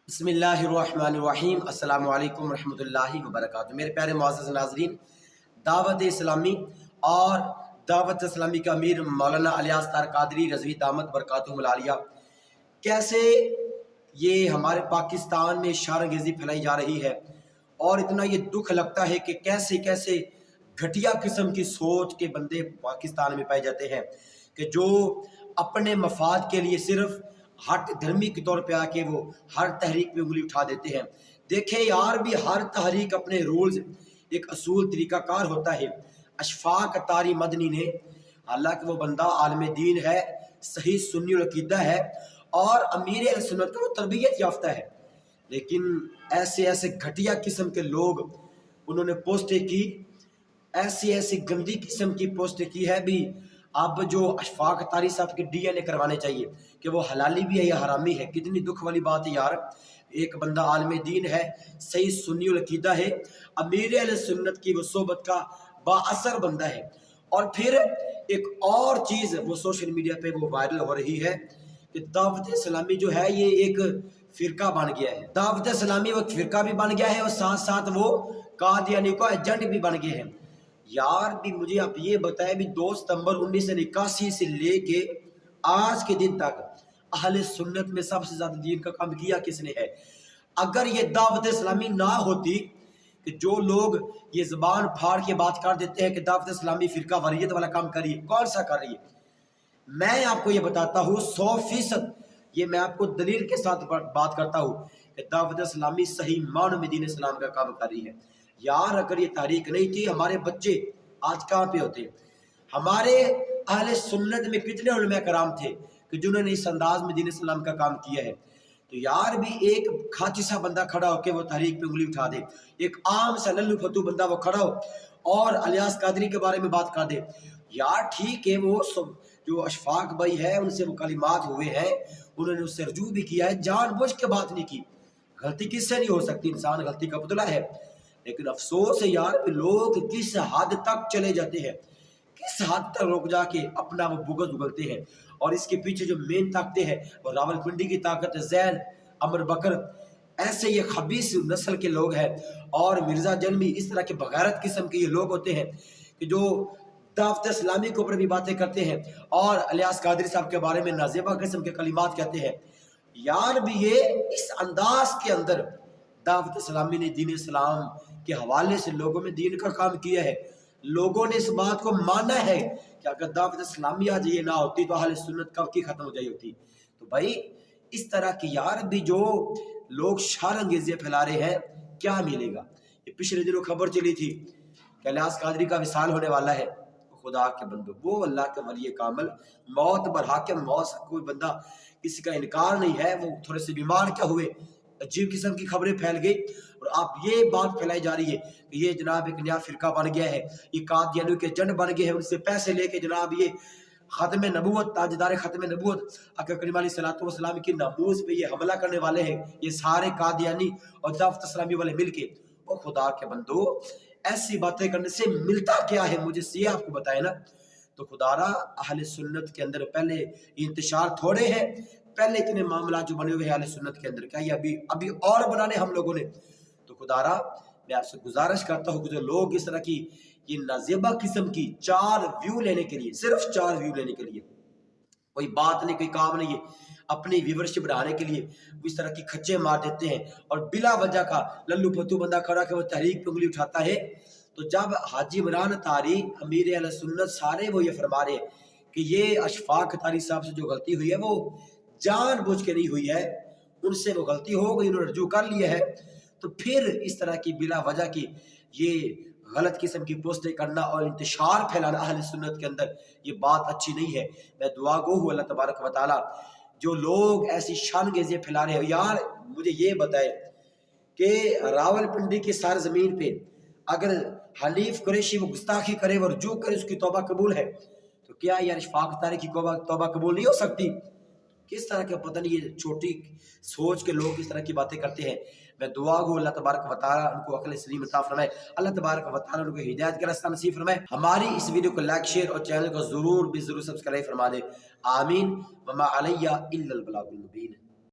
बिस्मिल्लाहिर्रहमानिर्रहीम। अस्सलामु अलैकुम रहमतुल्लाहि वबरकातुहू। मेरे प्यारे मुअज़्ज़ज़ नाज़रीन, दावत इस्लामी और दावत इस्लामी का अमीर मौलाना इलियास तार कादरी रज़वी दामत बरकातुहुल आलिया, कैसे ये हमारे पाकिस्तान में शारंगेज़ी फैलाई जा रही है और इतना ये दुख लगता है कि कैसे कैसे घटिया किस्म की सोच के बंदे पाकिस्तान में पाए जाते हैं कि जो अपने मफाद के लिए सिर्फ हट धर्मी के तौर पे आके वो हर तहरीक पे उंगली उठा देते हैं। देखें यार, भी हर तहरीक अपने रूल्स, एक असूल तरीक़ाकार होता है। अशफाक तारी मदनी ने, हालांकि वो बंदा आलम दीन है, सही सुन्नी अकीदा है और अमीर अहले सुन्नत का वो तरबियत याफ्ता है, लेकिन ऐसे ऐसे घटिया किस्म के लोग उन्होंने पोस्टें की, ऐसी ऐसी गंदी किस्म की पोस्टें की है भी। अब जो अशफाक तारी साहब के DNA करवाने चाहिए कि वो हलाली भी है या हरामी है। कितनी दुख वाली बात है यार, एक बंदा आलम दीन है, सही सुन्नी अकीदा है, अमीर अहले सुन्नत की वो सोबत का बाअसर बंदा है, और फिर एक और चीज़ वो सोशल मीडिया पे वो वायरल हो रही है कि दावत इस्लामी जो है ये एक फ़िरका बन गया है। दावत इस्लामी वो फ़िरका भी बन गया है और साथ साथ वो कादियानी को एजेंट भी बन गए हैं। यार भी मुझे आप ये बताएं भी 2 सितंबर 1981 से लेके आज के दिन तक अहले सुन्नत में सबसे ज्यादा दीन का काम किया किसने है? अगर ये दावत इस्लामी ना होती कि जो लोग ये जुबान फाड़ के बात कर देते हैं कि दावत इस्लामी फिरका वरीयत वाला काम करिए, कौन सा कर रही है? मैं आपको ये बताता हूँ 100%, ये मैं आपको दलील के साथ बात करता हूँ कि दावत इस्लामी सही मानों में दीन इस्लाम का काम कर रही है। यार अगर ये तारीख नहीं थी, हमारे बच्चे आज कहाँ पे होते? हमारे अहले सुन्नत में कितने उलमा कराम थे कि जिन्होंने इस अंदाज में दीन इस्लाम का काम किया है। तो यार भी एक खाची सा बंदा खड़ा होकर वो तारीख पे उंगली उठा दे, एक आम सा लल्लू फतू बंदा वो खड़ा हो और इलियास कादरी के बारे में बात कर दे। यार ठीक है, वो सब जो अशफाक भाई है उनसे वो कलिमात हुए हैं, उन्होंने उससे रजू भी किया है, जानबूझ के बात नहीं की। गलती किससे नहीं हो सकती, इंसान गलती का पुतला है। लेकिन अफसोस है यार, लोग किस हद तक चले जाते हैं, किस हद तक लोग जाके अपना वो बुगज उगलते हैं। और इसके पीछे जो मेन ताकतें हैं वो रावलपिंडी की ताकत, जैन, अमर बकर, ऐसे ये खबीस नस्ल के लोग हैं, और मिर्जा जलमी, इस तरह के बगैरत किस्म के ये लोग होते हैं कि जो दावत इस्लामी के ऊपर भी बातें करते हैं और इलियास कादरी साहब के बारे में नाजेबा किस्म के कलिमात कहते हैं। यार भी ये इस अंदाज के अंदर दावत इस्लामी ने दीन इस्लाम के हवाले से लोगों में दीन का काम किया है। लोगों ने इस बात को माना है कि अगर दावत इस्लामी आज ये ना होती तो अहले सुन्नत कब की खत्म हो जाई होती। तो भाई इस तरह की यार भी जो लोग शारंगेज़ियां फैला रहे हैं, क्या मिलेगा? ये पिछले दिनों खबर चली थी कि इलियास कादरी का विसाल होने वाला है। खुदा के बंदो, वो अल्लाह के वली कामिल, मौत बरहाके मौत से कोई बंदा किसी का इनकार नहीं है। वो थोड़े से बीमार क्या हुए, अजीब किस्म की खबरें फैल गई और आप ये बात फैलाई जा रही है कि ये जनाब एक नया फिरका बन गया है, ये कादियानी के जंड बन गए हैं, उनसे पैसे लेके जनाब ये खत्म नबूवत, ताजदार खत्म नबूवत आका करीम अलैहिस्सलातु वस्सलाम की नामूस पे ये हमला करने वाले हैं, ये सारे कादियानी और दावत इस्लामी वाले मिलके। और खुदा के बंदो, ऐसी बातें करने से मिलता क्या है? मुझे ये आपको बताए ना। तो खुदारा अहले सुन्नत के अंदर पहले इंतशार थोड़े हैं, पहले इतने मामला जो बने हुए हैं अहले सुन्नत के अंदर, क्या ये अभी और बनाने हम लोगों ने? तो खुदारा मैं आपसे गुजारिश करता हूँ कि जो लोग इस तरह की ये नाजेबा किस्म की 4 व्यू लेने के लिए, सिर्फ 4 व्यू लेने के लिए, कोई बात नहीं, कोई काम नहीं है, अपनी व्यूवरशिप बढ़ाने के लिए इस तरह की खच्चे मार देते हैं और बिला वजह का लल्लू फतू बंदा खड़ा के वो तहरीक पे उंगली उठाता है। तो जब हाजी इमरान तारी, अमीर अहले सुन्नत, सारे वो ये फरमा रहे हैं कि ये अशफाक तारी साहब से जो गलती हुई है वो जानबूझ के नहीं हुई है, उनसे वो गलती हो गई, उन्होंने रजू कर लिया है, तो फिर इस तरह की बिला वजह की ये गलत किस्म की पोस्टें करना और इंतशार फैलाना अहले सुन्नत के अंदर, ये बात अच्छी नहीं है। मैं दुआ गो हूँ अल्लाह तबारक व तआला, जो लोग ऐसी शानगेज़ियां फैला रहे हो, यार मुझे ये बताए कि रावलपिंडी की सार ज़मीन पे अगर हनीफ कुरैशी वो गुस्ताखी करे, वो रजू करे, उसकी तौबा कबूल है, तो क्या यार अशफाक तारी की तौबा कबूल नहीं हो सकती? किस तरह के पता नहीं ये छोटी सोच के लोग इस तरह की बातें करते हैं। मैं दुआ गो अल्लाह तबारक व तआला उनको अक्ल सलीम अता फरमाए, अल्लाह तबारक व तआला उनको हिदायत का रास्ता नसीब फरमाए। हमारी इस वीडियो को लाइक, शेयर और चैनल को जरूर सब्सक्राइब फरमा दे। आमीन। वमा अलैया इल्लल बलागुल मुबीन।